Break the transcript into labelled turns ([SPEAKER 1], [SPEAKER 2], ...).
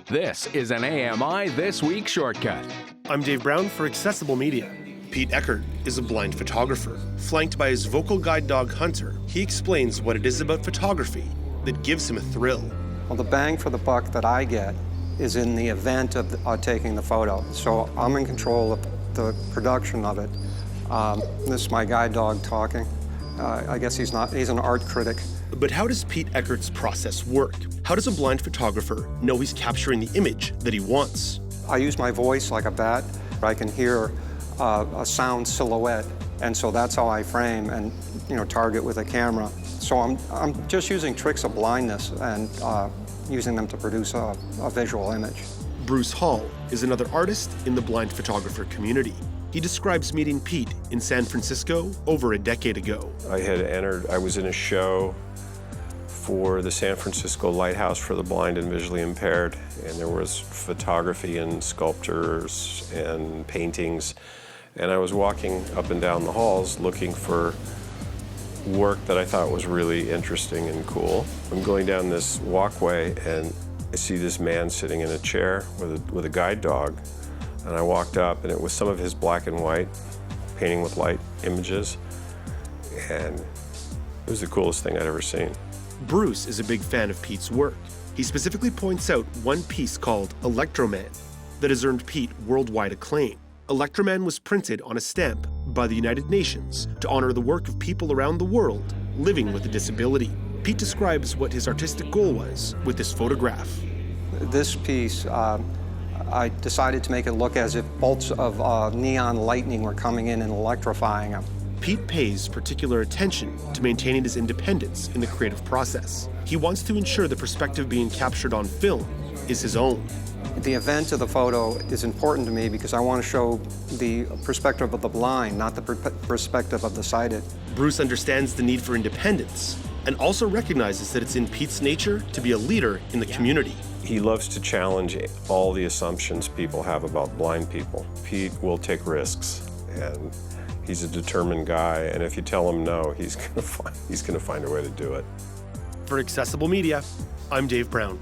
[SPEAKER 1] This is an AMI This Week shortcut.
[SPEAKER 2] I'm Dave Brown for Accessible Media. Pete Eckert is a blind photographer. Flanked by his vocal guide dog Hunter, he explains what it is about photography that gives him a thrill.
[SPEAKER 3] Well, the bang for the buck that I get is in the event of taking the photo. So I'm in control of the production of it. This is my guide dog talking. I guess he's an art critic.
[SPEAKER 2] But how does Pete Eckert's process work? How does a blind photographer know he's capturing the image that he wants?
[SPEAKER 3] I use my voice like a bat. I can hear a sound silhouette, and so that's how I frame and target with a camera. So I'm just using tricks of blindness and using them to produce a visual image.
[SPEAKER 2] Bruce Hall is another artist in the blind photographer community. He describes meeting Pete in San Francisco over a decade ago.
[SPEAKER 4] I was in a show for the San Francisco Lighthouse for the Blind and Visually Impaired, and there was photography and sculptures and paintings. And I was walking up and down the halls looking for work that I thought was really interesting and cool. I'm going down this walkway and I see this man sitting in a chair with a guide dog. And I walked up and it was some of his black and white painting with light images. And it was the coolest thing I'd ever seen.
[SPEAKER 2] Bruce is a big fan of Pete's work. He specifically points out one piece called Electroman that has earned Pete worldwide acclaim. Electroman was printed on a stamp by the United Nations to honor the work of people around the world living with a disability. Pete describes what his artistic goal was with this photograph.
[SPEAKER 3] This piece, I decided to make it look as if bolts of neon lightning were coming in and electrifying him.
[SPEAKER 2] Pete pays particular attention to maintaining his independence in the creative process. He wants to ensure the perspective being captured on film is his own.
[SPEAKER 3] The event of the photo is important to me because I want to show the perspective of the blind, not the perspective of the sighted.
[SPEAKER 2] Bruce understands the need for independence and also recognizes that it's in Pete's nature to be a leader in the community.
[SPEAKER 4] He loves to challenge all the assumptions people have about blind people. Pete will take risks, and he's a determined guy, and if you tell him no, he's gonna find a way to do it.
[SPEAKER 2] For Accessible Media, I'm Dave Brown.